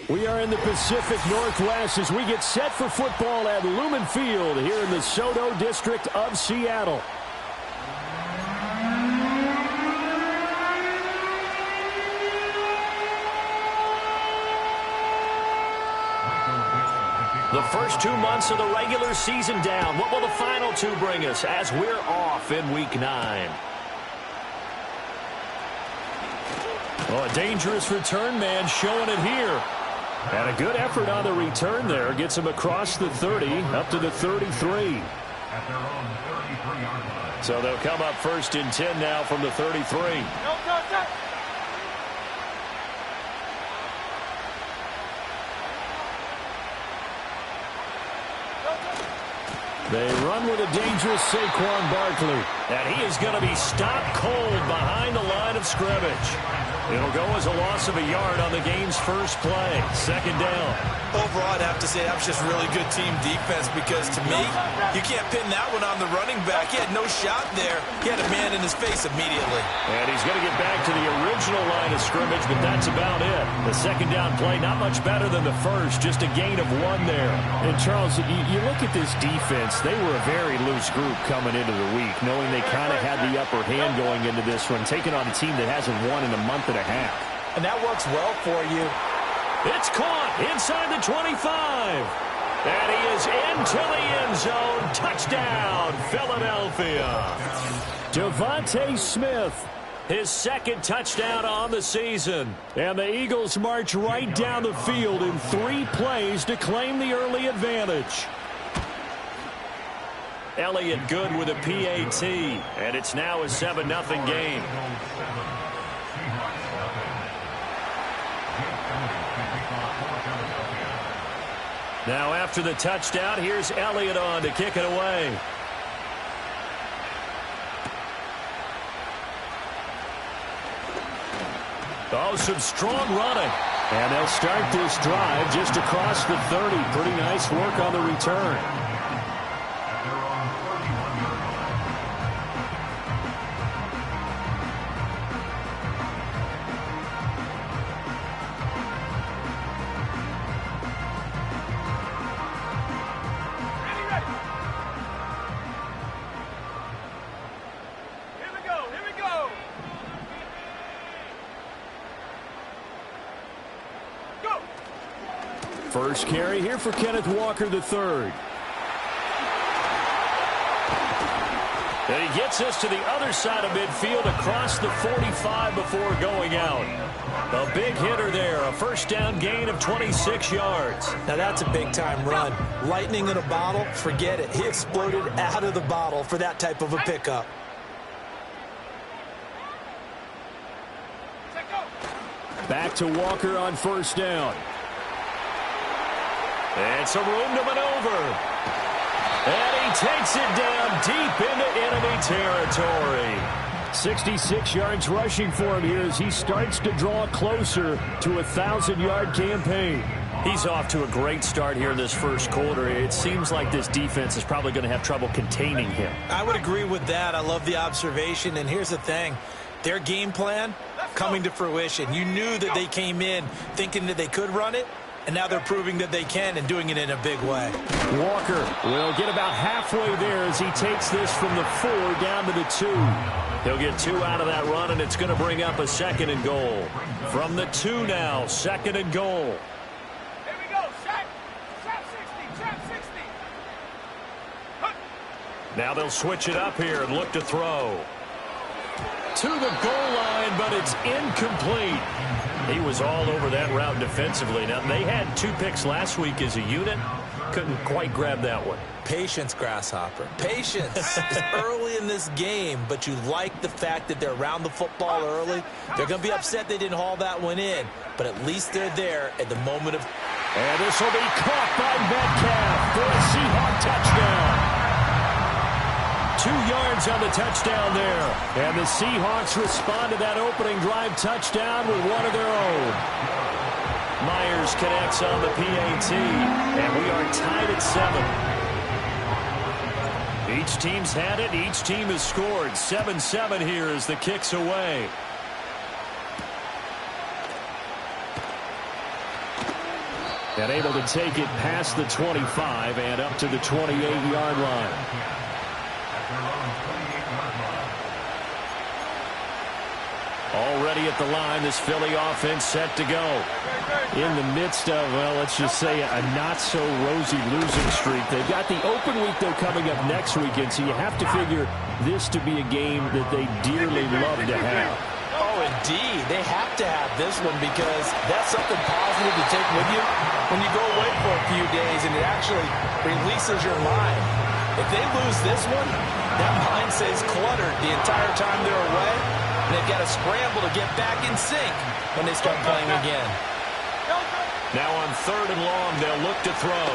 We are in the Pacific Northwest as we get set for football at Lumen Field here in the Soto District of Seattle. The first 2 months of the regular season down. What will the final 2 bring us as we're off in Week 9? Well, a dangerous return man showing it here. And a good effort on the return there. Gets him across the 30, up to the 33. So they'll come up first and 10 now from the 33. They run with a dangerous Saquon Barkley. And he is going to be stopped cold behind the line of scrimmage. It'll go as a loss of a yard on the game's first play. Second down. Overall, I'd have to say that was just really good team defense because, to me, you can't pin that one on the running back. He had no shot there. He had a man in his face immediately. And he's going to get back to the original line of scrimmage, but that's about it. The second down play, not much better than the first, just a gain of 1 there. And, Charles, you look at this defense, they were a very loose group coming into the week, knowing they kind of had the upper hand going into this one, taking on a team that hasn't won in a month and a half. And that works well for you. It's caught inside the 25. And he is into the end zone. Touchdown, Philadelphia. Devontae Smith, his second touchdown on the season. And the Eagles march right down the field in 3 plays to claim the early advantage. Elliott good with a PAT. And it's now a 7-0 game. Now after the touchdown, here's Elliott on to kick it away. Oh, some strong running. And they'll start this drive just across the 30. Pretty nice work on the return. First carry here for Kenneth Walker III. And he gets us to the other side of midfield across the 45 before going out. A big hitter there, a first down gain of 26 yards. Now that's a big-time run. Lightning in a bottle, forget it. He exploded out of the bottle for that type of a pickup. Back to Walker on first down. And some room to maneuver. And he takes it down deep into enemy territory. 66 yards rushing for him here as he starts to draw closer to a 1,000-yard campaign. He's off to a great start here in this first quarter. It seems like this defense is probably going to have trouble containing him. I would agree with that. I love the observation. And here's the thing. Their game plan coming to fruition. You knew that they came in thinking that they could run it. And now they're proving that they can and doing it in a big way. Walker will get about halfway there as he takes this from the 4 down to the 2. He'll get 2 out of that run, and it's going to bring up a 2nd and goal. From the 2 now, 2nd and goal. Here we go. Trap 60. Trap 60. Now they'll switch it up here and look to throw. To the goal line, but it's incomplete. He was all over that route defensively. Now, they had 2 picks last week as a unit. Couldn't quite grab that one. Patience, Grasshopper. Patience. It's early in this game, but you like the fact that they're around the football early. They're going to be upset they didn't haul that one in, but at least they're there at the moment of... And this will be caught by Metcalf for a Seahawk touchdown. 2 yards on the touchdown there. And the Seahawks respond to that opening drive touchdown with one of their own. Myers connects on the PAT. And we are tied at 7. Each team's had it. Each team has scored. 7-7 here as the kick's away. And able to take it past the 25 and up to the 28-yard line. Already at the line, this Philly offense set to go. In the midst of, well, let's just say a not-so-rosy losing streak. They've got the open week, though, coming up next weekend, so you have to figure this to be a game that they dearly love to have. Oh, indeed. They have to have this one because that's something positive to take with you when you go away for a few days, and it actually releases your mind. If they lose this one, that mind stays cluttered the entire time they're away, and they've got to scramble to get back in sync when they start playing again. Now on 3rd and long, they'll look to throw.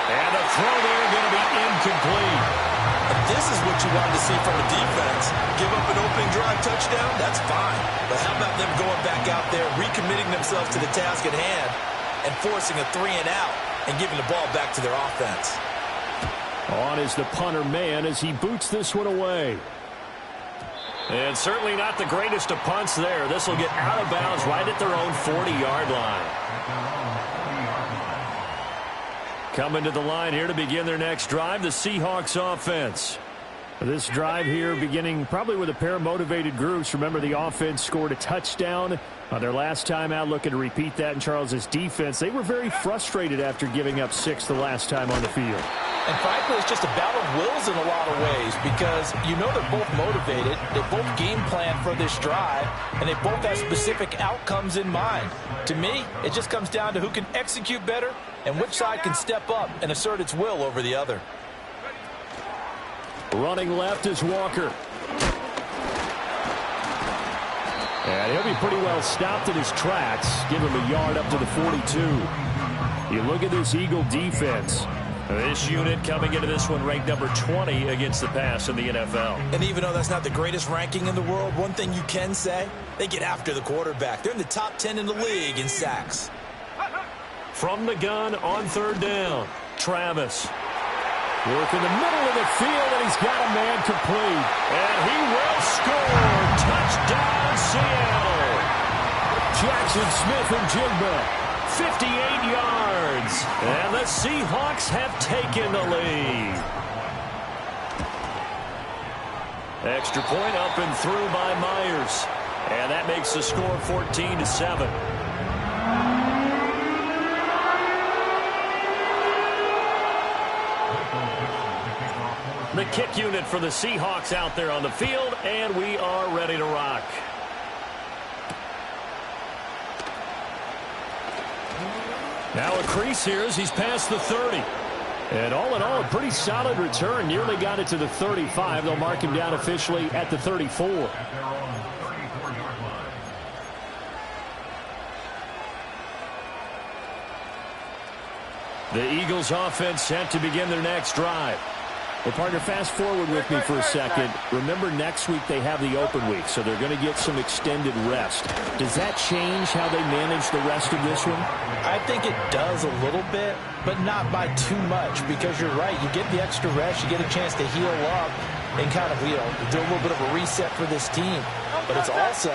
And a throw there going to be incomplete. And this is what you wanted to see from a defense. Give up an opening drive touchdown, that's fine. But how about them going back out there, recommitting themselves to the task at hand, and forcing a 3-and-out and giving the ball back to their offense. On is the punter man as he boots this one away. And certainly not the greatest of punts there. This will get out of bounds right at their own 40-yard line. Coming to the line here to begin their next drive, the Seahawks offense. This drive here beginning probably with a pair of motivated groups. Remember, the offense scored a touchdown on their last time out, looking to repeat that in Charles's defense. They were very frustrated after giving up 6 the last time on the field. And frankly, it's just a battle of wills in a lot of ways because you know they're both motivated, they both game plan for this drive, and they both have specific outcomes in mind. To me, it just comes down to who can execute better and which side can step up and assert its will over the other. Running left is Walker. And he'll be pretty well stopped in his tracks. Give him a yard up to the 42. You look at this Eagle defense. This unit coming into this one ranked number 20 against the pass in the NFL. And even though that's not the greatest ranking in the world, one thing you can say, they get after the quarterback. They're in the top 10 in the league in sacks. From the gun on 3rd down, Travis. Work in the middle of the field, and he's got a man complete. And he will score. Touchdown, Seattle. Jackson Smith-Njigba. 58 yards, and the Seahawks have taken the lead. Extra point up and through by Myers, and that makes the score 14-7. The kick unit for the Seahawks out there on the field, and we are ready to rock. Now a crease here as he's past the 30. And all in all, a pretty solid return. Nearly got it to the 35. They'll mark him down officially at the 34. The Eagles offense set to begin their next drive. Well, partner, fast forward with me for a second. Remember, next week they have the open week, so they're going to get some extended rest. Does that change how they manage the rest of this one? I think it does a little bit, but not by too much, because you're right. You get the extra rest, you get a chance to heal up and kind of, do a little bit of a reset for this team. But it's also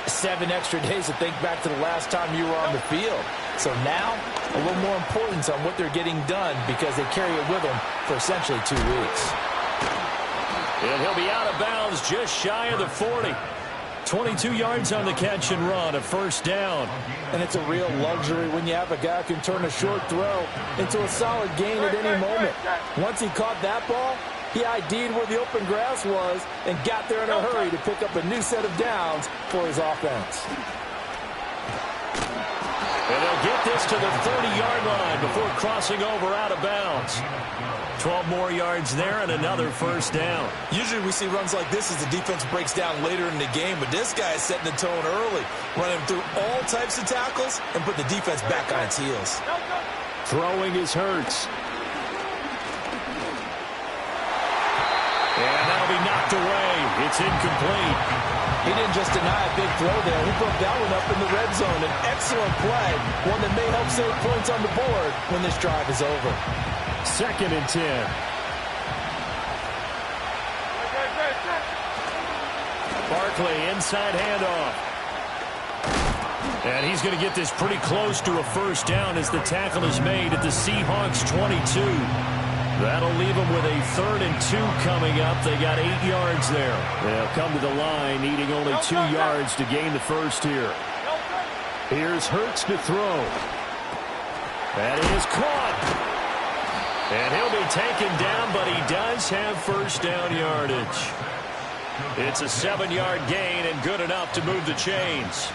7 extra days to think back to the last time you were on the field. So now, a little more importance on what they're getting done because they carry it with them for essentially 2 weeks. And he'll be out of bounds just shy of the 40. 22 yards on the catch and run, a 1st down. And it's a real luxury when you have a guy who can turn a short throw into a solid gain at any moment. Once he caught that ball, he ID'd where the open grass was and got there in a hurry to pick up a new set of downs for his offense. And they'll get this to the 30-yard line before crossing over out of bounds. 12 more yards there and another 1st down. Usually we see runs like this as the defense breaks down later in the game, but this guy is setting the tone early, running through all types of tackles and put the defense back on its heels. Throwing is Hurts. And that'll be knocked away. It's incomplete. He didn't just deny a big throw there. He broke that one up in the red zone. An excellent play, one that may help save points on the board when this drive is over. 2nd and 10. Barkley, inside handoff. And he's going to get this pretty close to a first down as the tackle is made at the Seahawks 22. That'll leave them with a 3rd and 2 coming up. They got 8 yards there. They'll come to the line needing only 2 yards to gain the first here. Here's Hurts to throw. That is caught. And he'll be taken down, but he does have first down yardage. It's a 7-yard gain and good enough to move the chains.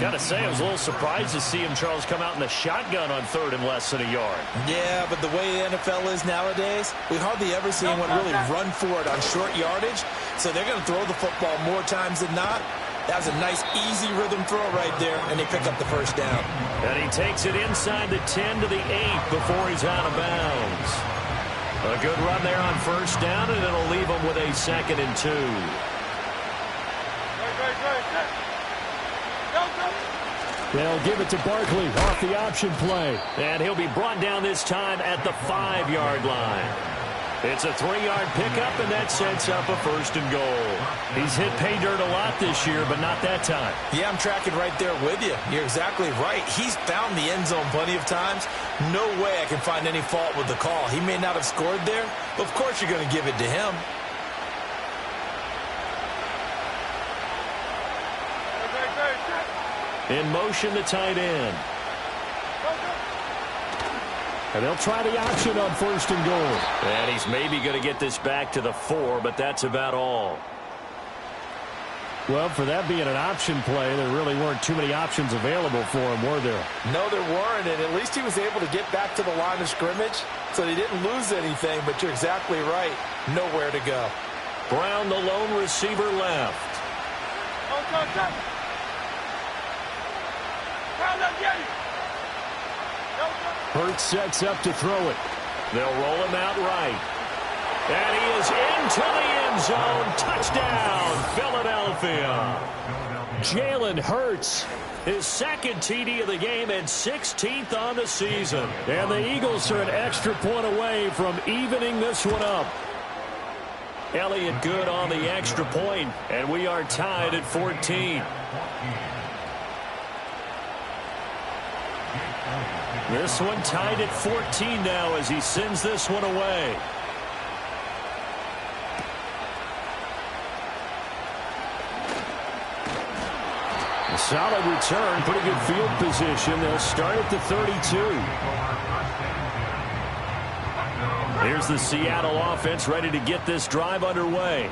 Gotta say, I was a little surprised to see him, Charles, come out in the shotgun on 3rd and less than a yard. Yeah, but the way the NFL is nowadays, we hardly ever see anyone really run for it on short yardage. So they're going to throw the football more times than not. That was a nice, easy rhythm throw right there, and they pick up the first down. And he takes it inside the 10 to the 8 before he's out of bounds. A good run there on first down, and it'll leave him with a 2nd and 2. They'll give it to Barkley off the option play. And he'll be brought down this time at the 5-yard line. It's a 3-yard pickup, and that sets up a 1st and goal. He's hit pay dirt a lot this year, but not that time. Yeah, I'm tracking right there with you. You're exactly right. He's found the end zone plenty of times. No way I can find any fault with the call. He may not have scored there, but of course you're going to give it to him. In motion, the tight end. And they'll try the option on 1st and goal. And he's maybe going to get this back to the 4, but that's about all. Well, for that being an option play, there really weren't too many options available for him, were there? No, there weren't, and at least he was able to get back to the line of scrimmage, so he didn't lose anything, but you're exactly right. Nowhere to go. Brown, the lone receiver, left. Hurts sets up to throw it. They'll roll him out right. And he is into the end zone. Touchdown, Philadelphia. Jalen Hurts, his 2nd TD of the game and 16th on the season. And the Eagles are an extra point away from evening this one up. Elliott good on the extra point, and we are tied at 14. This one tied at 14 now as he sends this one away. A solid return, pretty good field position. They'll start at the 32. Here's the Seattle offense ready to get this drive underway.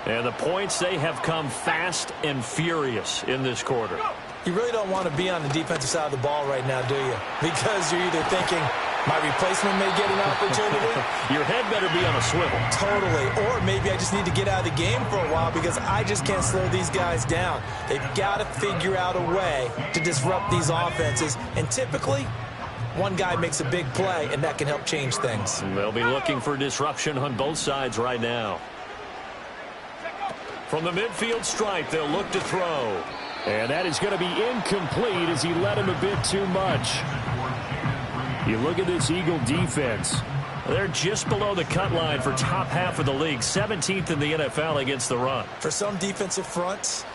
And the points, they have come fast and furious in this quarter. You really don't want to be on the defensive side of the ball right now, do you? Because you're either thinking, my replacement may get an opportunity. Your head better be on a swivel. Totally. Or maybe I just need to get out of the game for a while because I just can't slow these guys down. They've got to figure out a way to disrupt these offenses. And typically, one guy makes a big play, and that can help change things. They'll be looking for disruption on both sides right now. From the midfield stripe, they'll look to throw. And that is going to be incomplete as he led him a bit too much. You look at this Eagle defense. They're just below the cut line for top half of the league. 17th in the NFL against the run. For some defensive fronts,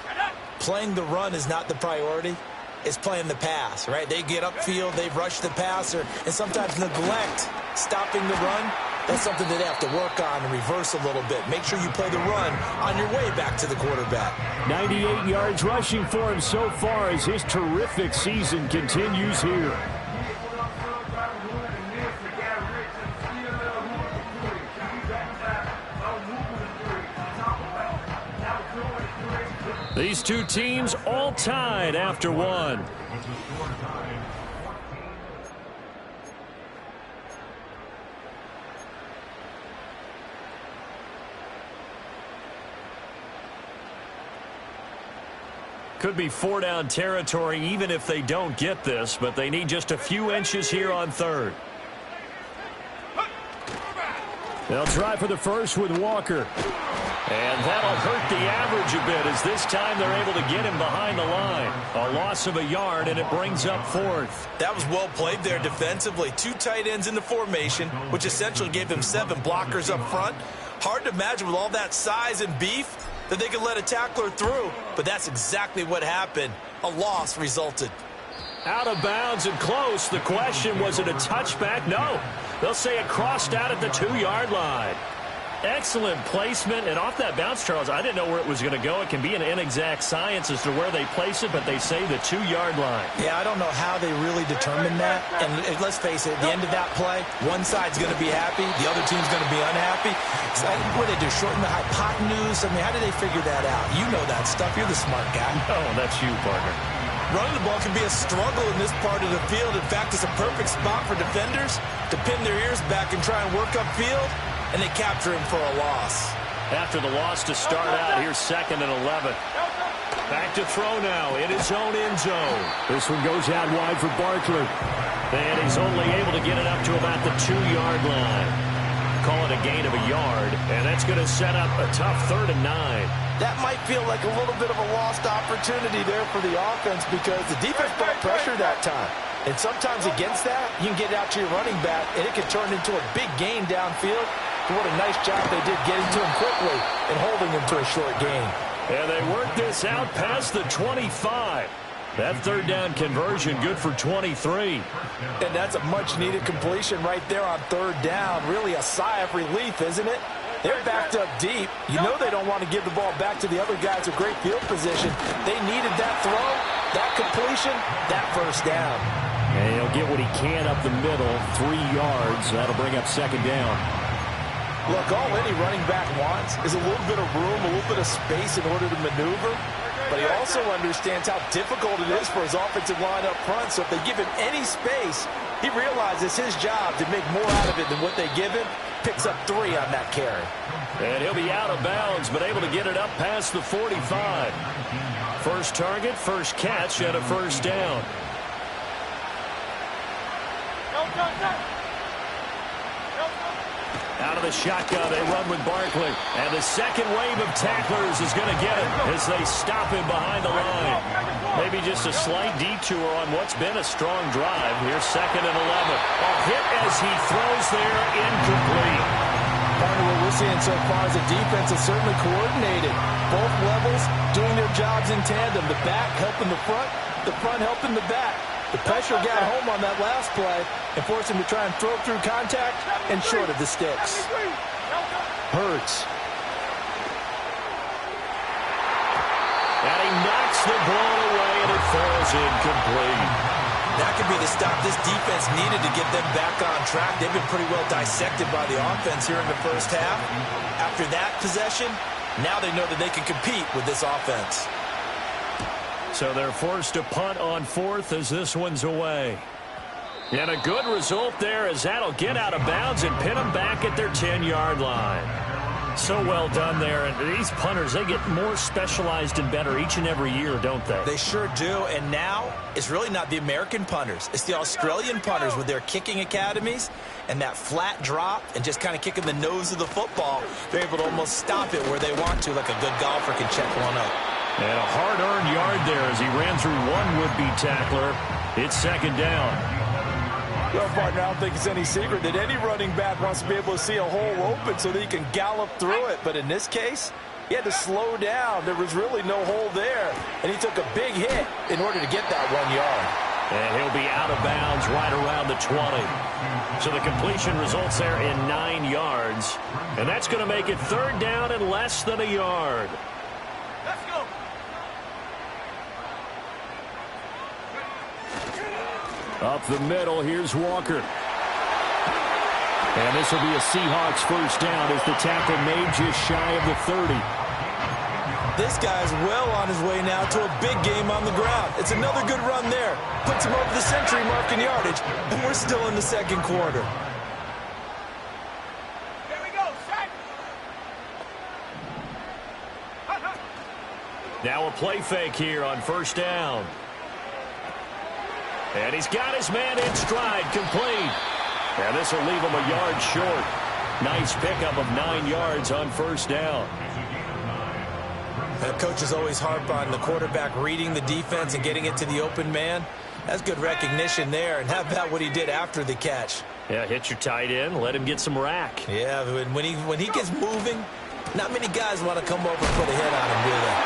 playing the run is not the priority. It's playing the pass, right? They get upfield, they rush the passer, and sometimes neglect stopping the run. That's something that they have to work on and reverse a little bit. Make sure you play the run on your way back to the quarterback. 98 yards rushing for him so far as his terrific season continues here. These two teams all tied after one. Could be 4-down territory even if they don't get this, but they need just a few inches here on 3rd. They'll try for the first with Walker. And that'll hurt the average a bit as this time they're able to get him behind the line. A loss of a yard, and it brings up 4th. That was well played there defensively. 2 tight ends in the formation, which essentially gave them 7 blockers up front. Hard to imagine with all that size and beef that they could let a tackler through, but that's exactly what happened. A loss resulted. Out of bounds and close. The question, was it a touchback? No. They'll say it crossed out at the 2-yard line. Excellent placement, and off that bounce, Charles, I didn't know where it was going to go. It can be an inexact science as to where they place it, but they say the 2-yard line. Yeah, I don't know how they really determined that. And let's face it, at the end of that play, one side's going to be happy, the other team's going to be unhappy. So, what do they do, shorten the hypotenuse? I mean, how do they figure that out? You know that stuff. You're the smart guy. Oh, that's you, partner. Running the ball can be a struggle in this part of the field. In fact, it's a perfect spot for defenders to pin their ears back and try and work upfield. And they capture him for a loss. After the loss to start out, here's 2nd and 11. Back to throw now in his own end zone. This one goes out wide for Barkley. And he's only able to get it up to about the 2-yard line. Call it a gain of a yard. And that's going to set up a tough 3rd and 9. That might feel like a little bit of a lost opportunity there for the offense because the defense brought pressure that time. And sometimes against that, you can get it out to your running back, and it can turn into a big gain downfield. What a nice job they did getting to him quickly and holding him to a short gain. And they work this out past the 25. That 3rd down conversion good for 23. And that's a much-needed completion right there on 3rd down. Really a sigh of relief, isn't it? They're backed up deep. You know they don't want to give the ball back to the other guys with great field position. They needed that throw, that completion, that 1st down. And he'll get what he can up the middle, 3 yards. That'll bring up 2nd down. Look, all any running back wants is a little bit of room, a little bit of space in order to maneuver. But he also understands how difficult it is for his offensive line up front. So if they give him any space, he realizes his job to make more out of it than what they give him. Picks up 3 on that carry. And he'll be out of bounds, but able to get it up past the 45. First target, first catch, and a 1st down. Out of the shotgun, they run with Barkley. And the second wave of tacklers is going to get him as they stop him behind the line. Maybe just a slight detour on what's been a strong drive. Here's 2nd and 11. A hit as he throws there, incomplete. Partner, what we're seeing so far is the defense is certainly coordinated. Both levels doing their jobs in tandem. The back helping the front helping the back. The pressure got home on that last play and forced him to try and throw through contact and short of the sticks. Hurts. And he knocks the ball away, and it falls incomplete. That could be the stop this defense needed to get them back on track. They've been pretty well dissected by the offense here in the 1st half. After that possession, now they know that they can compete with this offense. So they're forced to punt on 4th as this one's away. And a good result there as that'll get out of bounds and pin them back at their 10-yard line. So well done there. And these punters, they get more specialized and better each and every year, don't they? They sure do. And now it's really not the American punters. It's the Australian punters with their kicking academies and that flat drop and just kind of kicking the nose of the football. They're able to almost stop it where they want to, like a good golfer can check one up. And a hard-earned yard there as he ran through one would-be tackler. It's 2nd down. Well, partner, I don't think it's any secret that any running back wants to be able to see a hole open so that he can gallop through it. But in this case, he had to slow down. There was really no hole there. And he took a big hit in order to get that 1 yard. And he'll be out of bounds right around the 20. So the completion results there in 9 yards. And that's going to make it 3rd down and less than a yard. Let's go. Up the middle, here's Walker. And this will be a Seahawks 1st down as the tackle made just shy of the 30. This guy's well on his way now to a big game on the ground. It's another good run there. Puts him over the century mark in yardage, and we're still in the 2nd quarter. Here we go, set. Now a play fake here on 1st down. And he's got his man in stride, complete. And this will leave him a yard short. Nice pickup of 9 yards on 1st down. The coaches always harp on the quarterback reading the defense and getting it to the open man. That's good recognition there. And how about what he did after the catch? Yeah, hit your tight end, let him get some rack. Yeah, when he gets moving, Not many guys want to come over and put a hit on him, do they?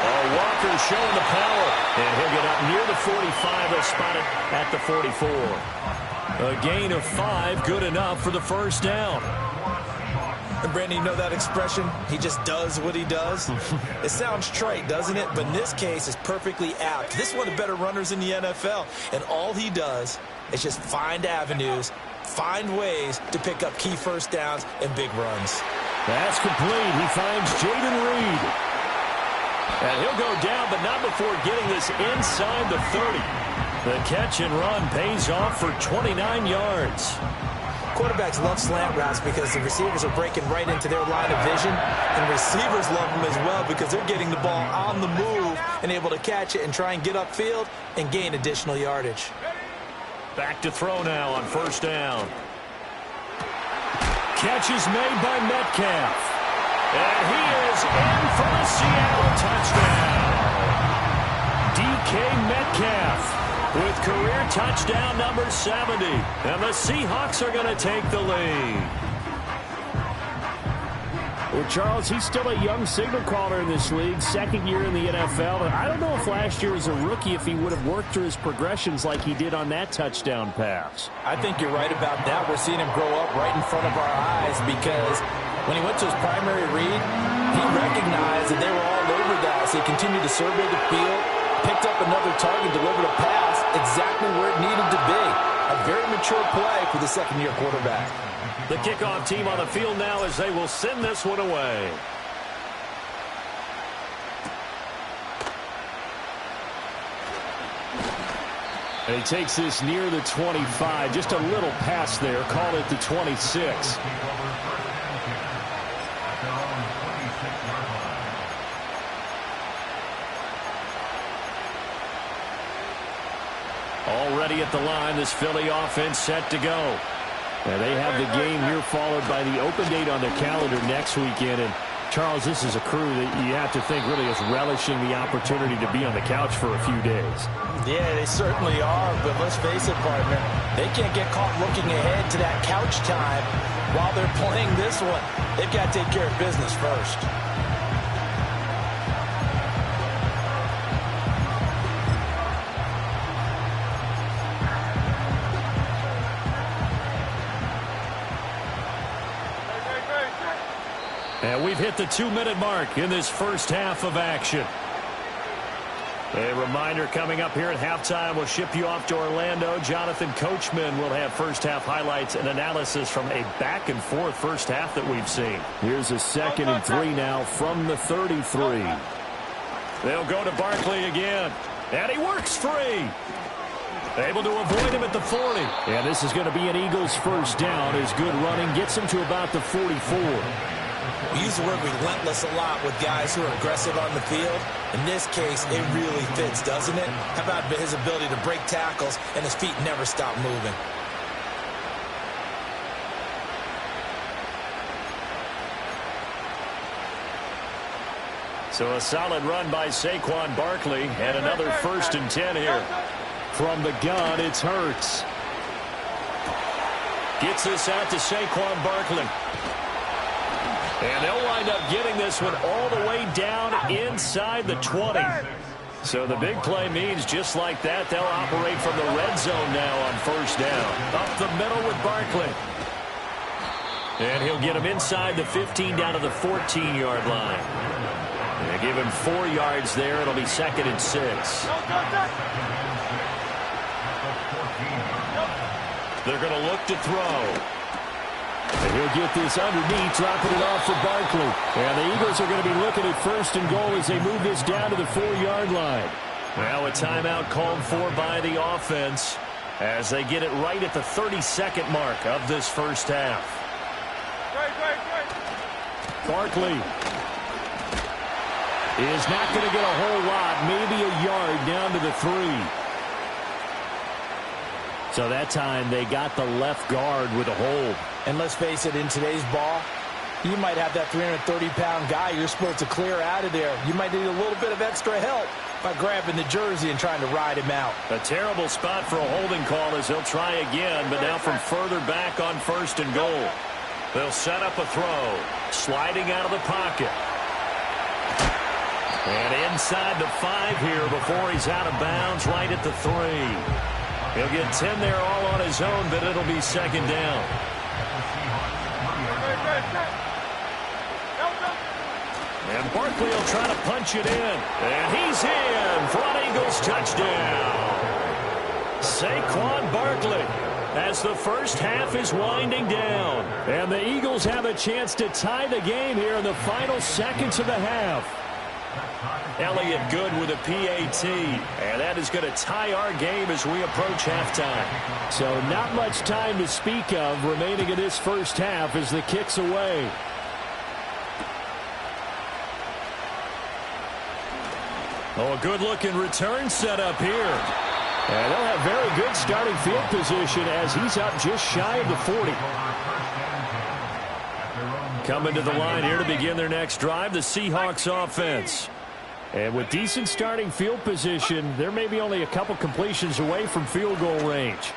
Oh, Walker showing the power. And he'll get up near the 45. They'll spot it at the 44. A gain of 5, good enough for the first down. And Brandon, you know that expression? He just does what he does. It sounds trite, doesn't it? But in this case, it's perfectly apt. This is one of the better runners in the NFL. And all he does is just find avenues, find ways to pick up key first downs and big runs. That's complete. He finds Jaden Reed. And he'll go down, but not before getting this inside the 30. The catch and run pays off for 29 yards. Quarterbacks love slant routes because the receivers are breaking right into their line of vision. And receivers love them as well because they're getting the ball on the move and able to catch it and try and get upfield and gain additional yardage. Back to throw now on first down. Catch is made by Metcalf. And he is in for the Seattle touchdown. DK Metcalf with career touchdown number 70. And the Seahawks are going to take the lead. Well, Charles, he's still a young signal caller in this league, second year in the NFL. And I don't know if last year as a rookie, if he would have worked through his progressions like he did on that touchdown pass. I think you're right about that. We're seeing him grow up right in front of our eyes because when he went to his primary read, he recognized that they were all over that. So he continued to survey the field, picked up another target, delivered a pass exactly where it needed to be. A very mature play for the second-year quarterback. The kickoff team on the field now as they will send this one away. And he takes this near the 25. Just a little pass there. Call it the 26. Already at the line, this Philly offense set to go. And they have the game here followed by the open date on the calendar next weekend. And, Charles, this is a crew that you have to think really is relishing the opportunity to be on the couch for a few days. Yeah, they certainly are. But let's face it, partner, they can't get caught looking ahead to that couch time while they're playing this one. They've got to take care of business first. And we've hit the 2-minute mark in this first half of action. A reminder coming up here at halftime, we'll ship you off to Orlando. Jonathan Coachman will have first half highlights and analysis from a back-and-forth first half that we've seen. Here's a 2nd and 3 now from the 33. They'll go to Barkley again. And he works free. Able to avoid him at the 40. And this is going to be an Eagles first down as good running gets him to about the 44. We use the word relentless a lot with guys who are aggressive on the field. In this case, it really fits, doesn't it? How about his ability to break tackles and his feet never stop moving? So a solid run by Saquon Barkley and another 1st and 10 here. From the gun, it's Hurts. Gets this out to Saquon Barkley. And they'll wind up getting this one all the way down inside the 20. So the big play means just like that, they'll operate from the red zone now on first down. Up the middle with Barkley. And he'll get him inside the 15 down to the 14-yard line. They give him 4 yards there. It'll be 2nd and 6. They're going to look to throw. And he'll get this underneath, dropping it off for Barkley. And the Eagles are going to be looking at 1st and goal as they move this down to the 4-yard line. Now a timeout called for by the offense as they get it right at the 32nd mark of this first half. Barkley is not going to get a whole lot, maybe a yard down to the 3. So that time they got the left guard with a hold. And let's face it, in today's ball, you might have that 330-pound guy you're supposed to clear out of there. You might need a little bit of extra help by grabbing the jersey and trying to ride him out. A terrible spot for a holding call as he'll try again, but now from further back on 1st and goal. They'll set up a throw. Sliding out of the pocket. And inside the 5 here before he's out of bounds right at the 3. He'll get 10 there all on his own, but it'll be second down. And Barkley will try to punch it in. And he's in for an Eagles touchdown. Saquon Barkley as the first half is winding down. And the Eagles have a chance to tie the game here in the final seconds of the half. Elliott good with a PAT. And that is going to tie our game as we approach halftime. So not much time to speak of remaining in this first half as the kick's away. Oh, a good-looking return set up here. And they'll have very good starting field position as he's up just shy of the 40. Coming to the line here to begin their next drive, the Seahawks offense. And with decent starting field position, they're maybe only a couple completions away from field goal range.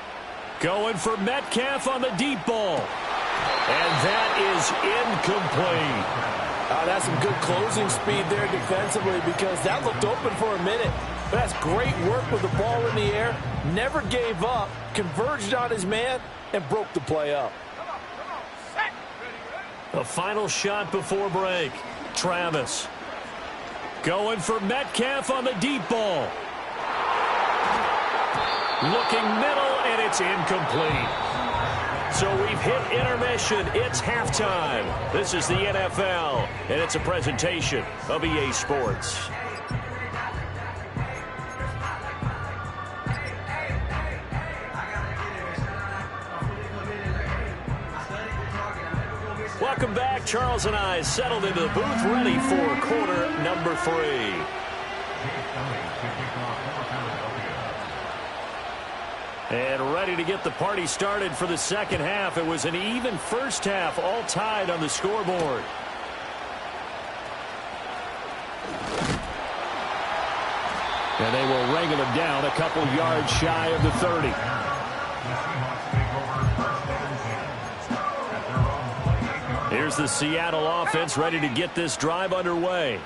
Going for Metcalf on the deep ball. And that is incomplete. That's some good closing speed there defensively because that looked open for a minute. But that's great work with the ball in the air. Never gave up, converged on his man, and broke the play up. A final shot before break. Travis. Going for Metcalf on the deep ball. Looking middle, and it's incomplete. So we've hit intermission. It's halftime. This is the NFL, and it's a presentation of EA Sports. Welcome back. Charles and I settled into the booth, ready for quarter number 3. And ready to get the party started for the second half. It was an even first half, all tied on the scoreboard. And they will wrangle him down a couple yards shy of the 30. Here's the Seattle offense ready to get this drive underway.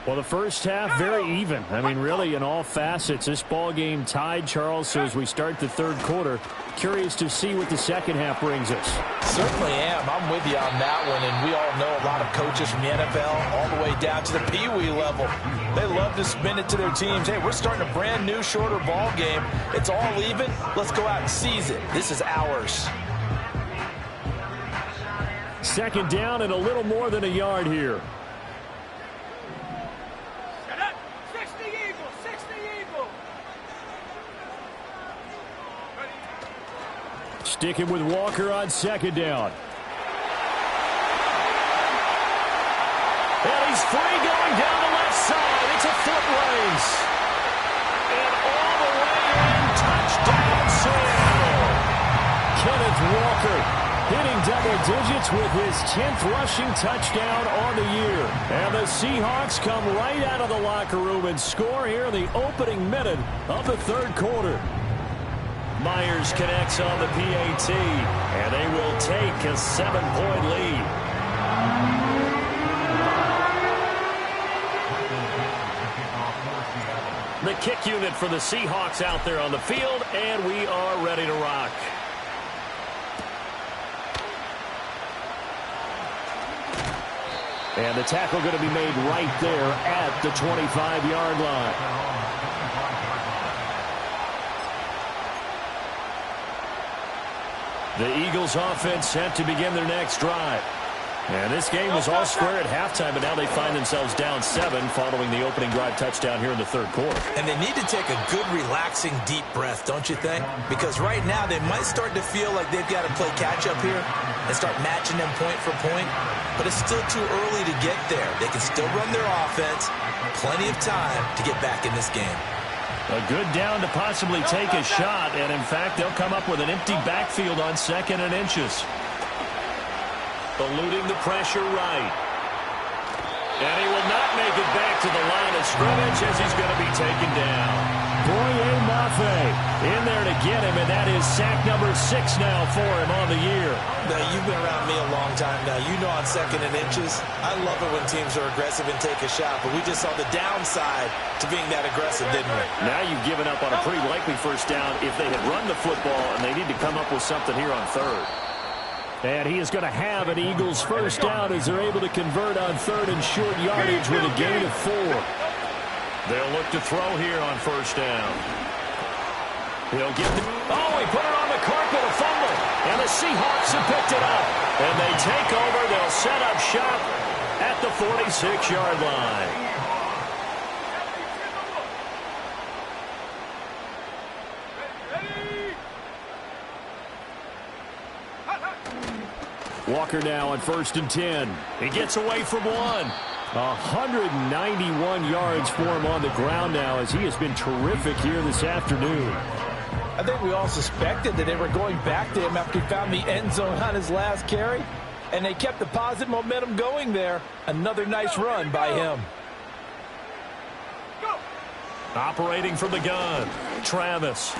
Well, the first half, very even. I mean, really, in all facets, this ball game tied, Charles. So as we start the third quarter, curious to see what the second half brings us. Certainly am. I'm with you on that one. And we all know a lot of coaches from the NFL all the way down to the Pee-wee level. They love to spin it to their teams. Hey, we're starting a brand new, shorter ball game. It's all even. Let's go out and seize it. This is ours. Second down and a little more than a yard here. Sticking with Walker on second down. And he's free going down the left side. It's a foot race. And all the way in, touchdown Seattle. Kenneth Walker hitting double digits with his 10th rushing touchdown on the year. And the Seahawks come right out of the locker room and score here in the opening minute of the third quarter. Myers connects on the PAT, and they will take a 7-point lead. The kick unit for the Seahawks out there on the field, and we are ready to rock. And the tackle going to be made right there at the 25-yard line. The Eagles offense set to begin their next drive. And this game was all square at halftime, but now they find themselves down 7 following the opening drive touchdown here in the third quarter. And they need to take a good, relaxing, deep breath, don't you think? Because right now they might start to feel like they've got to play catch-up here and start matching them point for point. But it's still too early to get there. They can still run their offense. Plenty of time to get back in this game. A good down to possibly take a shot, and in fact, they'll come up with an empty backfield on 2nd and inches. Eluding the pressure right. And he will not make it back to the line of scrimmage as he's going to be taken down. Boye Mafe in there to get him, and that is sack number 6 now for him on the year. Now, you've been around me a long time now. You know on 2nd and inches, I love it when teams are aggressive and take a shot, but we just saw the downside to being that aggressive, didn't we? Now you've given up on a pretty likely first down if they had run the football, and they need to come up with something here on 3rd. And he is going to have an Eagles first down as they're able to convert on 3rd and short yardage with a gain of 4. They'll look to throw here on first down. He'll get the... Oh, he put it on the carpet, a fumble. And the Seahawks have picked it up. And they take over. They'll set up shop at the 46-yard line. Walker now on 1st and 10. He gets away from one. 191 yards for him on the ground now as he has been terrific here this afternoon. I think we all suspected that they were going back to him after he found the end zone on his last carry, and they kept the positive momentum going there. Another nice run by him. Operating from the gun, Travis.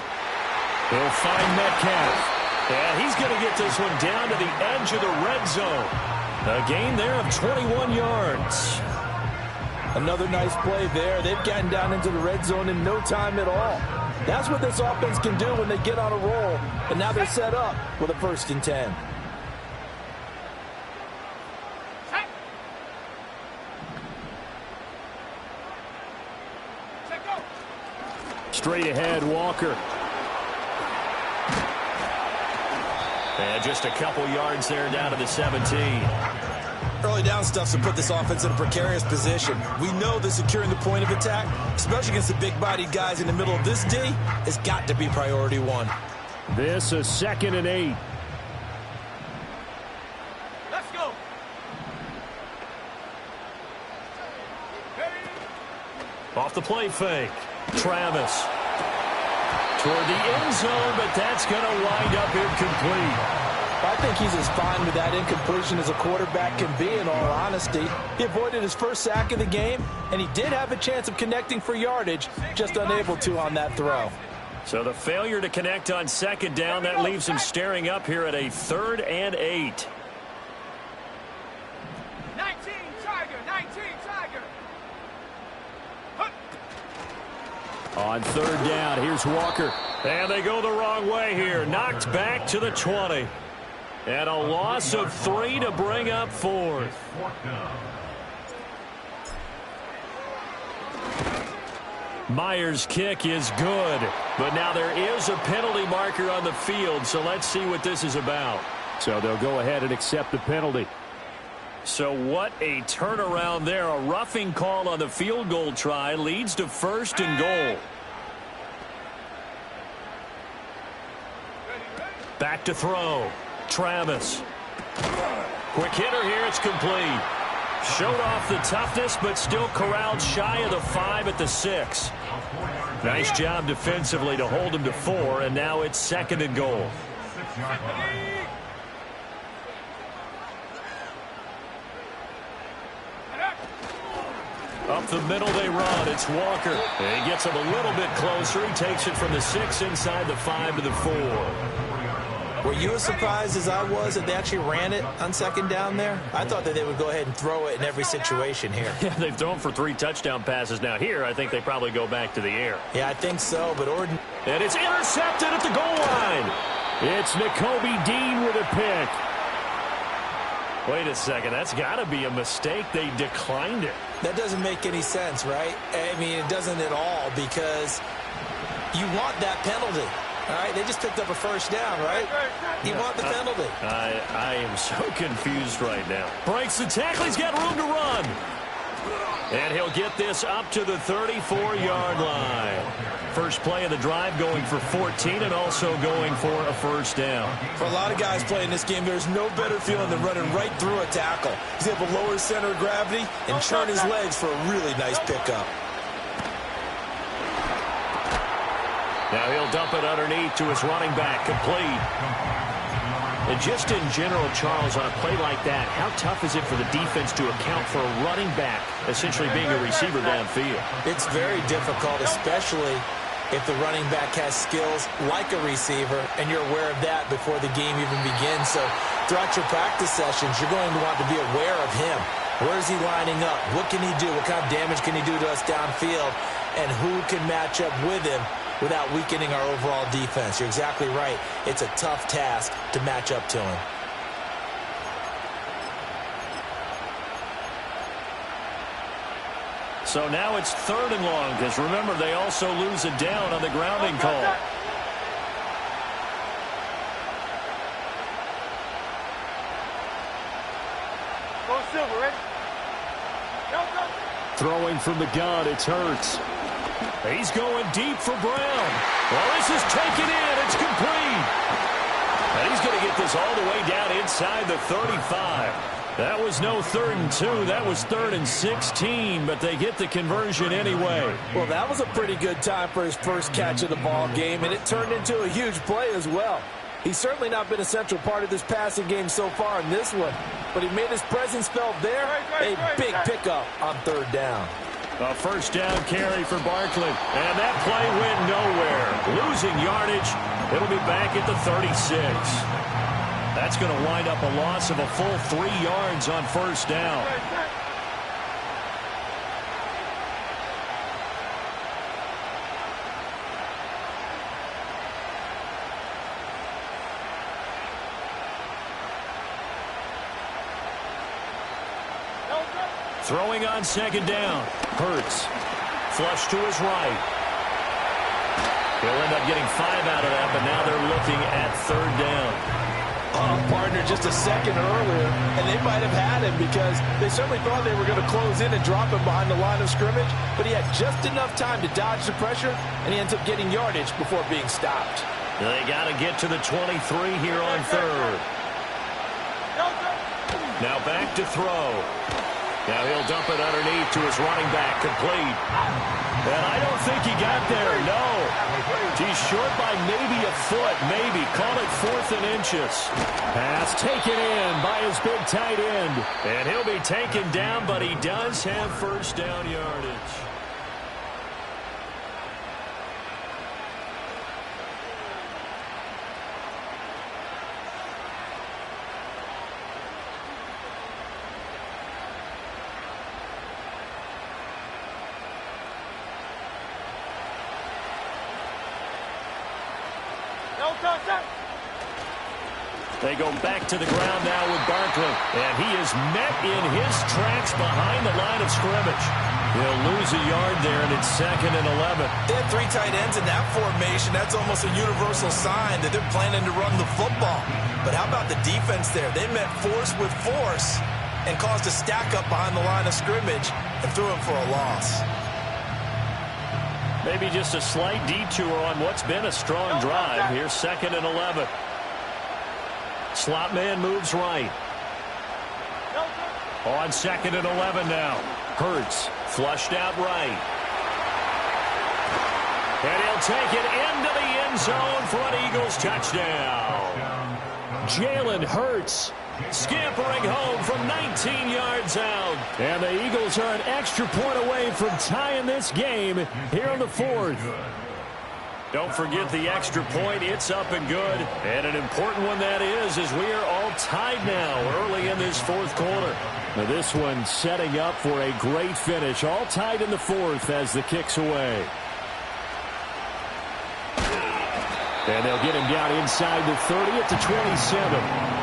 He'll find Metcalf. And he's going to get this one down to the edge of the red zone. A gain there of 21 yards. Another nice play there. They've gotten down into the red zone in no time at all. That's what this offense can do when they get on a roll. And now they're set up with a 1st and 10. Straight ahead, Walker. And just a couple yards there down to the 17. Early down stuff to put this offense in a precarious position. We know that securing the point of attack, especially against the big-bodied guys in the middle of this D, has got to be priority 1. This is 2nd and 8. Let's go. Off the play fake. Travis. Toward the end zone, but that's going to wind up incomplete. I think he's as fine with that incompletion as a quarterback can be, in all honesty. He avoided his first sack of the game, and he did have a chance of connecting for yardage, just unable to on that throw. So the failure to connect on 2nd down, that leaves him staring up here at a 3rd and 8. 19, Tiger, 19, Tiger. On 3rd down, here's Walker. And they go the wrong way here. Knocked back to the 20. And a loss of 3 to bring up 4th. Myers' kick is good. But now there is a penalty marker on the field, so let's see what this is about. So they'll go ahead and accept the penalty. So what a turnaround there. A roughing call on the field goal try leads to 1st and goal. Back to throw. Travis. Quick hitter here. It's complete. Showed off the toughness, but still corralled shy of the 5 at the 6. Nice job defensively to hold him to 4, and now it's 2nd and goal. Up the middle they run. It's Walker. And he gets him a little bit closer. He takes it from the 6 inside the 5 to the 4. Were you as surprised as I was that they actually ran it on 2nd down there? I thought that they would go ahead and throw it in every situation here. Yeah, they've thrown for 3 touchdown passes. Now here, I think they probably go back to the air. Yeah, I think so, but Orton... And it's intercepted at the goal line. It's Nakobe Dean with a pick. Wait a second, that's got to be a mistake. They declined it. That doesn't make any sense, right? I mean, it doesn't at all, because you want that penalty. All right, they just picked up a 1st down, right? You want the penalty. I am so confused right now. Breaks the tackle. He's got room to run. And he'll get this up to the 34-yard line. First play of the drive going for 14 and also going for a 1st down. For a lot of guys playing this game, there's no better feeling than running right through a tackle. He's able to lower his center of gravity and churn his legs for a really nice pickup. Now he'll dump it underneath to his running back, complete. And just in general, Charles, on a play like that, how tough is it for the defense to account for a running back essentially being a receiver downfield? It's very difficult, especially if the running back has skills like a receiver, and you're aware of that before the game even begins. So throughout your practice sessions, you're going to want to be aware of him. Where is he lining up? What can he do? What kind of damage can he do to us downfield? And who can match up with him without weakening our overall defense? You're exactly right. It's a tough task to match up to him. So now it's 3rd and long, because remember, they also lose a down on the grounding call. Go Silver, ready? Go. Throwing from the gun, it's Hurts. He's going deep for Brown. Well, this is taken in. It's complete. And he's going to get this all the way down inside the 35. That was no 3rd and 2. That was 3rd and 16, but they get the conversion anyway. Well, that was a pretty good time for his first catch of the ball game, and it turned into a huge play as well. He's certainly not been a central part of this passing game so far in this one, but he made his presence felt there. A big pickup on 3rd down. A first down carry for Barkley, and that play went nowhere. Losing yardage. It'll be back at the 36. That's going to wind up a loss of a full 3 yards on first down. Throwing on 2nd down. Hurts. Flush to his right. He'll end up getting 5 out of that, but now they're looking at 3rd down. Partner just a second earlier, and they might have had him because they certainly thought they were going to close in and drop him behind the line of scrimmage, but he had just enough time to dodge the pressure, and he ends up getting yardage before being stopped. They got to get to the 23 here on 3rd. Now back to throw. Now he'll dump it underneath to his running back, complete. And I don't think he got there, no. He's short by maybe a foot, maybe. Call it 4th and inches. Pass taken in by his big tight end. And he'll be taken down, but he does have first down yardage. They go back to the ground now with Barkley. And he is met in his tracks behind the line of scrimmage. He'll lose a yard there, and it's 2nd and 11. They had 3 tight ends in that formation. That's almost a universal sign that they're planning to run the football. But how about the defense there? They met force with force and caused a stack up behind the line of scrimmage and threw him for a loss. Maybe just a slight detour on what's been a strong drive. Here's 2nd and 11. Slot man moves right. On 2nd and 11 now. Hurts flushed out right. And he'll take it into the end zone for an Eagles touchdown. Jalen Hurts scampering home from 19 yards out. And the Eagles are an extra point away from tying this game here in the 4th. Don't forget the extra point. It's up and good. And an important one that is, as we are all tied now early in this 4th quarter. Now this one setting up for a great finish. All tied in the 4th as the kick's away. And they'll get him down inside the 30 at the 27.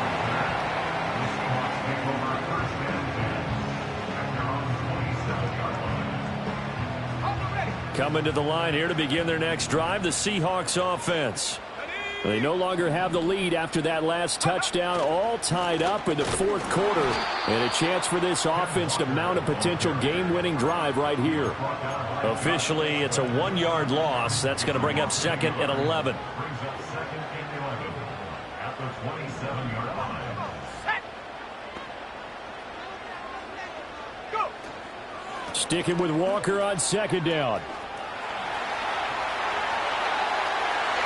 Coming to the line here to begin their next drive, the Seahawks offense. They no longer have the lead after that last touchdown, all tied up in the 4th quarter. And a chance for this offense to mount a potential game-winning drive right here. Officially, it's a 1-yard loss. That's going to bring up 2nd and 11. Sticking with Walker on 2nd down.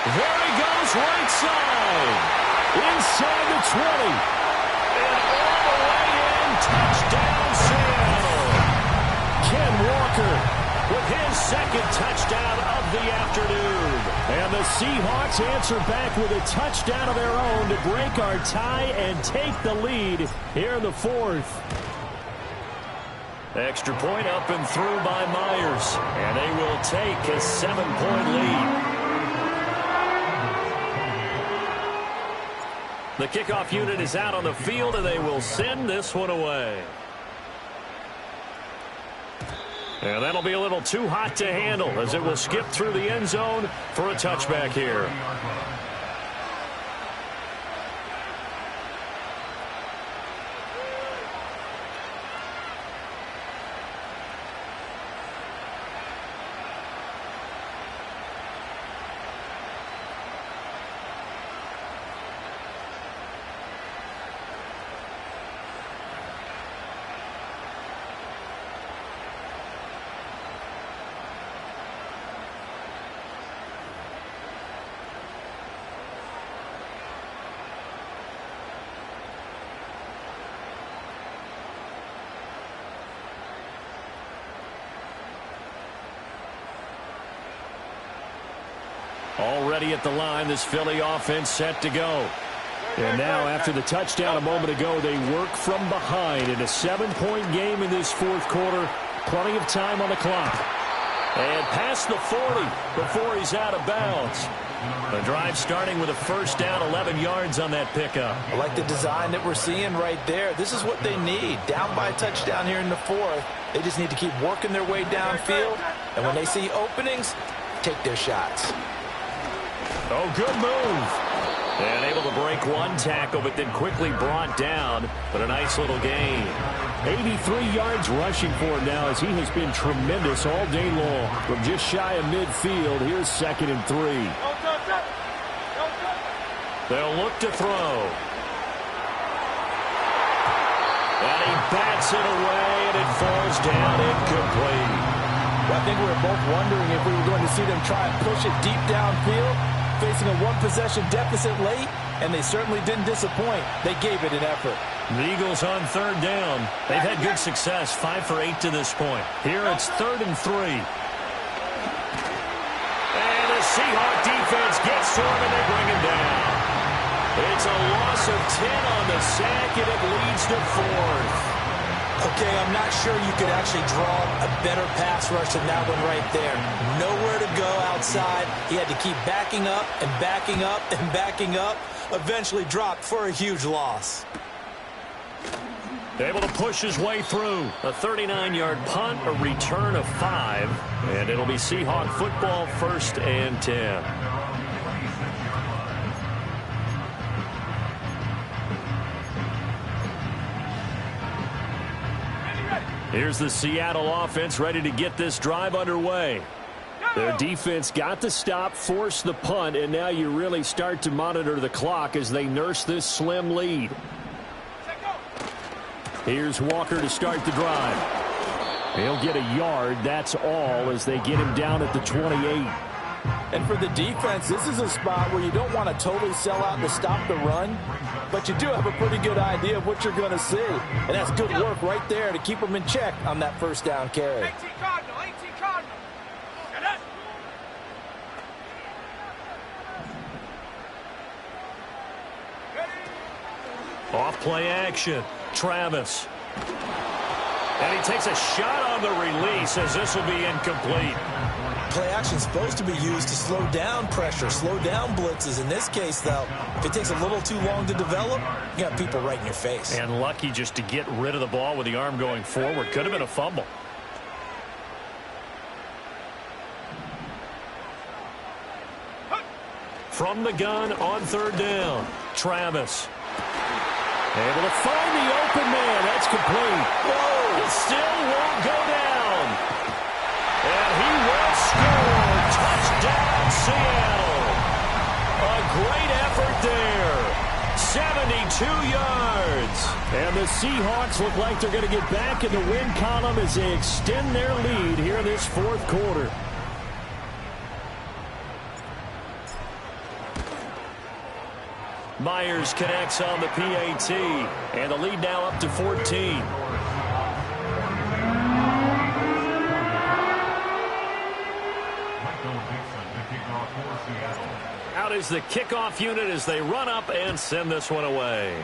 There he goes, right side. Inside the 20. And all the way in, touchdown Seattle. Ken Walker with his 2nd touchdown of the afternoon. And the Seahawks answer back with a touchdown of their own to break our tie and take the lead here in the fourth. Extra point up and through by Myers. And they will take a 7-point lead. The kickoff unit is out on the field, and they will send this one away. And that'll be a little too hot to handle as it will skip through the end zone for a touchback here. Already at the line, this Philly offense set to go. And now, after the touchdown a moment ago, they work from behind in a 7-point game in this fourth quarter. Plenty of time on the clock. And past the 40 before he's out of bounds. The drive starting with a first down, 11 yards on that pickup. I like the design that we're seeing right there. This is what they need. Down by a touchdown here in the fourth. They just need to keep working their way downfield. And when they see openings, take their shots. Oh, good move. And able to break one tackle, but then quickly brought down. But a nice little gain. 83 yards rushing for him now as he has been tremendous all day long. From just shy of midfield, here's 2nd and 3. They'll look to throw. And he bats it away, and it falls down incomplete. Well, I think we were both wondering if we were going to see them try and push it deep downfield, facing a one-possession deficit late, and they certainly didn't disappoint. They gave it an effort. The Eagles on 3rd down. They've had good success, 5 for 8 to this point. Here it's 3rd and 3. And the Seahawk defense gets to him, and they bring him down. It's a loss of 10 on the sack, and it leads to 4th. Okay, I'm not sure you could actually draw a better pass rush than that one right there. Nowhere to go outside. He had to keep backing up and backing up and backing up. Eventually dropped for a huge loss. Able to push his way through. A 39-yard punt, a return of 5. And it'll be Seahawk football, 1st and 10. Here's the Seattle offense ready to get this drive underway. Their defense got the stop, forced the punt, and now you really start to monitor the clock as they nurse this slim lead. Here's Walker to start the drive. He'll get a yard, that's all, as they get him down at the 28. And for the defense, this is a spot where you don't want to totally sell out to stop the run, but you do have a pretty good idea of what you're going to see. And that's good work right there to keep them in check on that first down carry. 18 Cardinal, 18 Cardinal. Off play action. Travis. And he takes a shot on the release as this will be incomplete. Play action is supposed to be used to slow down pressure, slow down blitzes. In this case, though, if it takes a little too long to develop, you got people right in your face. And lucky just to get rid of the ball with the arm going forward. Could have been a fumble. From the gun on 3rd down, Travis. Able to find the open man. That's complete. Whoa! It still won't go down. And he will score. Touchdown, Seattle. A great effort there. 72 yards. And the Seahawks look like they're going to get back in the win column as they extend their lead here in this fourth quarter. Myers connects on the PAT, and the lead now up to 14. out is the kickoff unit as they run up and send this one away.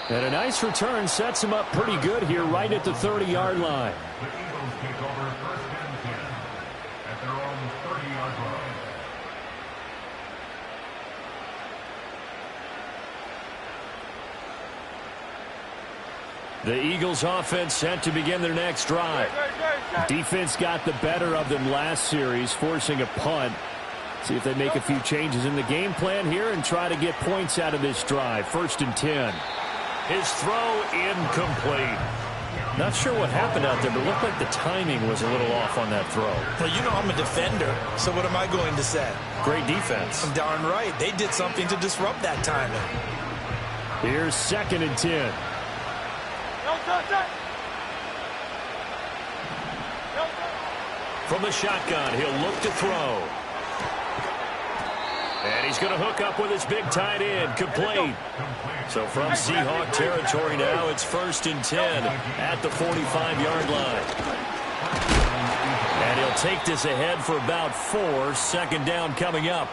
And a nice return sets him up pretty good here right at the 30-yard line. The Eagles take over first and 10 at their own 30-yard line. The Eagles offense set to begin their next drive. Defense got the better of them last series, forcing a punt. See if they make a few changes in the game plan here and try to get points out of this drive. First and 10. His throw incomplete. Not sure what happened out there, but it looked like the timing was a little off on that throw. Well, you know I'm a defender, so what am I going to say? Great defense. Darn right. They did something to disrupt that timing. Here's second and 10. From the shotgun, he'll look to throw. And he's going to hook up with his big tight end, complete. So from Seahawk territory now, it's first and 10 at the 45-yard line. And he'll take this ahead for about 4. Second down coming up.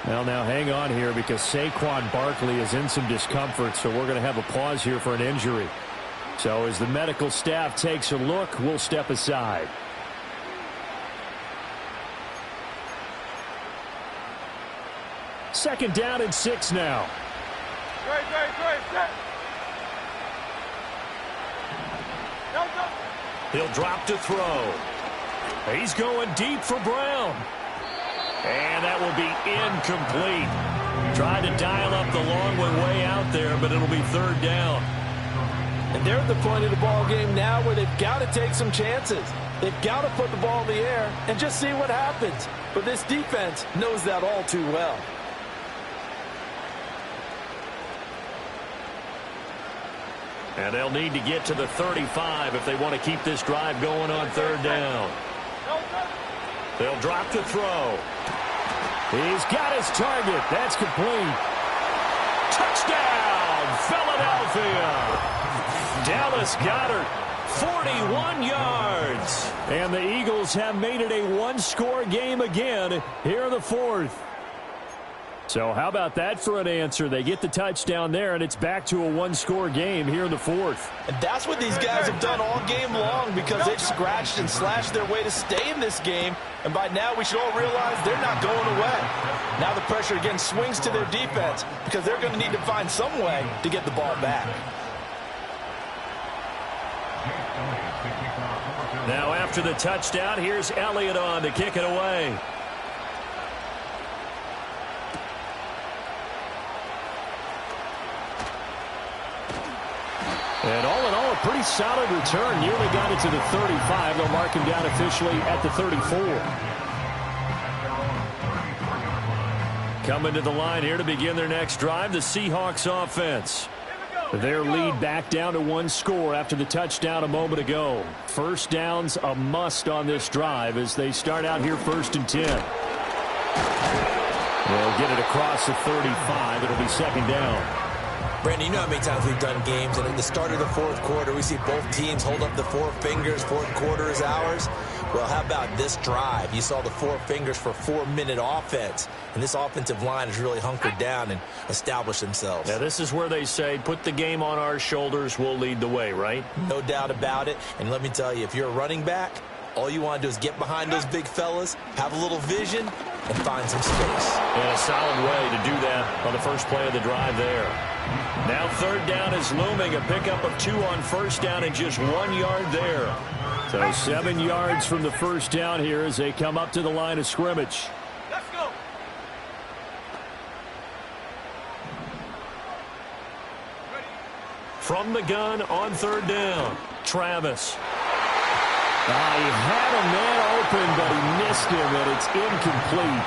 Well, now hang on here because Saquon Barkley is in some discomfort, so we're going to have a pause here for an injury. So as the medical staff takes a look, we'll step aside. Second down and 6 now. He'll drop to throw. He's going deep for Brown. And that will be incomplete. Tried to dial up the long way out there, but it'll be third down. And they're at the point of the ball game now where they've got to take some chances. They've got to put the ball in the air and just see what happens. But this defense knows that all too well. And they'll need to get to the 35 if they want to keep this drive going on third down. They'll drop to throw. He's got his target. That's complete. Touchdown, Philadelphia. Dallas Goedert, 41 yards. And the Eagles have made it a one-score game again here in the fourth. So how about that for an answer? They get the touchdown there, and it's back to a one-score game here in the fourth. And that's what these guys have done all game long because they've scratched and slashed their way to stay in this game. And by now, we should all realize they're not going away. Now the pressure again swings to their defense because they're going to need to find some way to get the ball back. Now after the touchdown, here's Elliott on to kick it away. And all in all, a pretty solid return. Nearly got it to the 35. They'll mark him down officially at the 34. Coming to the line here to begin their next drive, the Seahawks offense. Their lead back down to one score after the touchdown a moment ago. First down's a must on this drive as they start out here first and 10. They'll get it across the 35. It'll be second down. Brandon, you know how many times we've done games, and at the start of the fourth quarter, we see both teams hold up the four fingers, fourth quarter is ours. Well, how about this drive? You saw the four fingers for 4-minute offense, and this offensive line has really hunkered down and established themselves. Now, this is where they say, put the game on our shoulders, we'll lead the way, right? No doubt about it, and let me tell you, if you're a running back, all you want to do is get behind those big fellas, have a little vision, and find some space. And a solid way to do that on the first play of the drive there. Now third down is looming. A pickup of 2 on first down and just 1 yard there. So 7 yards from the first down here as they come up to the line of scrimmage. Let's go. From the gun on third down, Travis. He had a man open, but he missed him, and it's incomplete.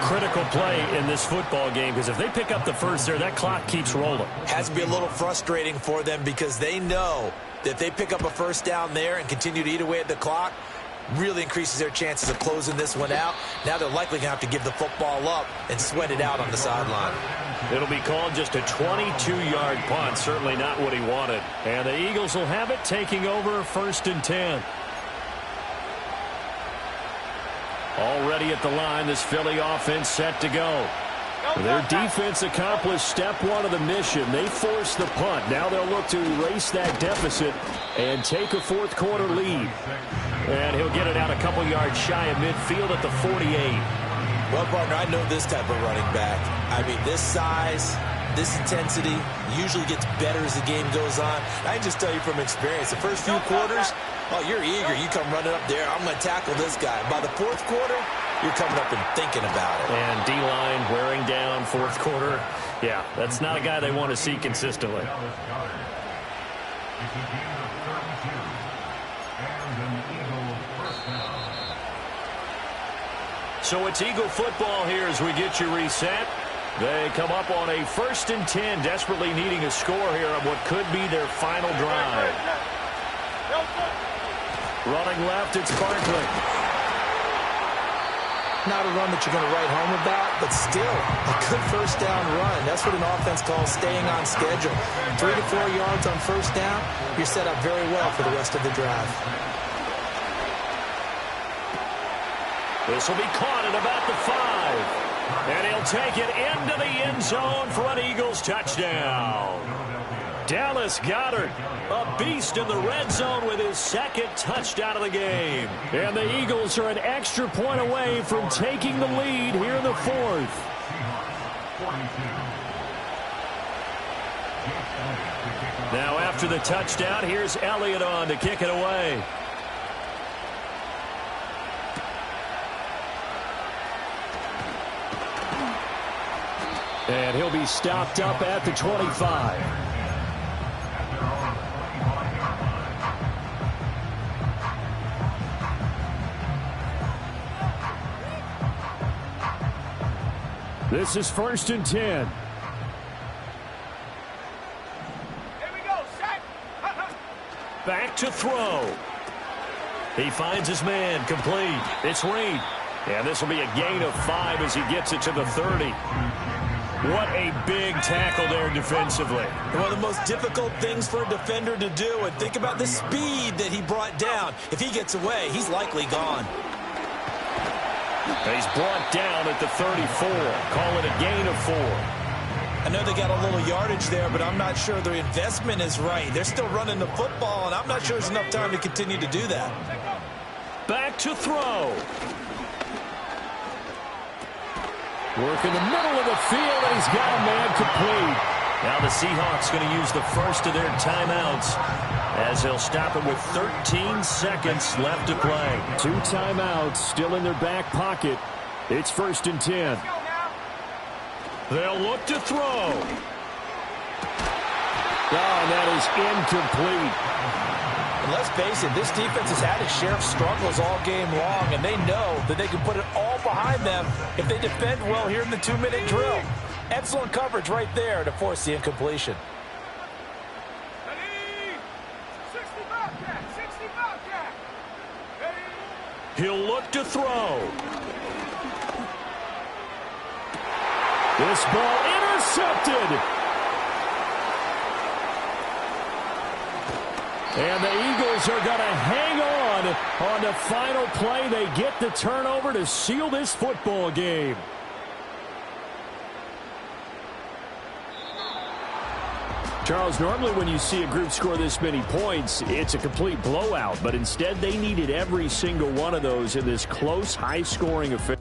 Critical play in this football game because if they pick up the first there, that clock keeps rolling. Has to be a little frustrating for them because they know that if they pick up a first down there and continue to eat away at the clock, really increases their chances of closing this one out. Now they're likely going to have to give the football up and sweat it out on the sideline. It'll be called just a 22-yard punt. Certainly not what he wanted. And the Eagles will have it, taking over 1st and 10. Already at the line, this Philly offense set to go. Their defense accomplished step one of the mission. They forced the punt. Now they'll look to erase that deficit and take a fourth-quarter lead. And he'll get it out a couple yards shy of midfield at the 48. Well, partner, I know this type of running back. I mean, this size, this intensity usually gets better as the game goes on. I can just tell you from experience, the first few quarters, oh, you're eager. You come running up there, I'm going to tackle this guy. By the fourth quarter, you're coming up and thinking about it. And D-line wearing down fourth quarter. Yeah, that's not a guy they want to see consistently. So it's Eagle football here as we get you reset. They come up on a 1st and 10, desperately needing a score here on what could be their final drive. Running left, it's Barkley. Not a run that you're going to write home about, but still a good first down run. That's what an offense calls staying on schedule. 3 to 4 yards on first down, you're set up very well for the rest of the drive. This will be caught at about the 5. And he'll take it into the end zone for an Eagles touchdown. Dallas Goedert, a beast in the red zone with his 2nd touchdown of the game. And the Eagles are an extra point away from taking the lead here in the 4th. Now after the touchdown, here's Elliott on to kick it away. And he'll be stopped up at the 25. This is 1st and 10. Here we go, set. Back to throw. He finds his man, complete. It's Reed. And this will be a gain of 5 as he gets it to the 30. What a big tackle there defensively. One of the most difficult things for a defender to do. And think about the speed that he brought down. If he gets away, he's likely gone. He's brought down at the 34. Call it a gain of 4. I know they got a little yardage there, but I'm not sure their investment is right. They're still running the football, and I'm not sure there's enough time to continue to do that. Back to throw. Work in the middle of the field, and he's got a man complete. Now the Seahawks going to use the first of their timeouts as they'll stop it with 13 seconds left to play. 2 timeouts still in their back pocket. It's 1st and 10. They'll look to throw. Oh, and that is incomplete. And let's face it, this defense has had its share of struggles all game long, and they know that they can put it all behind them if they defend well here in the 2-minute drill. Excellent coverage right there to force the incompletion. 60 Bobcat, 60 Bobcat. He'll look to throw. This ball intercepted. And the Eagles are going to hang on the final play. They get the turnover to seal this football game. Charles, normally when you see a group score this many points, it's a complete blowout. But instead, they needed every single one of those in this close, high-scoring affair.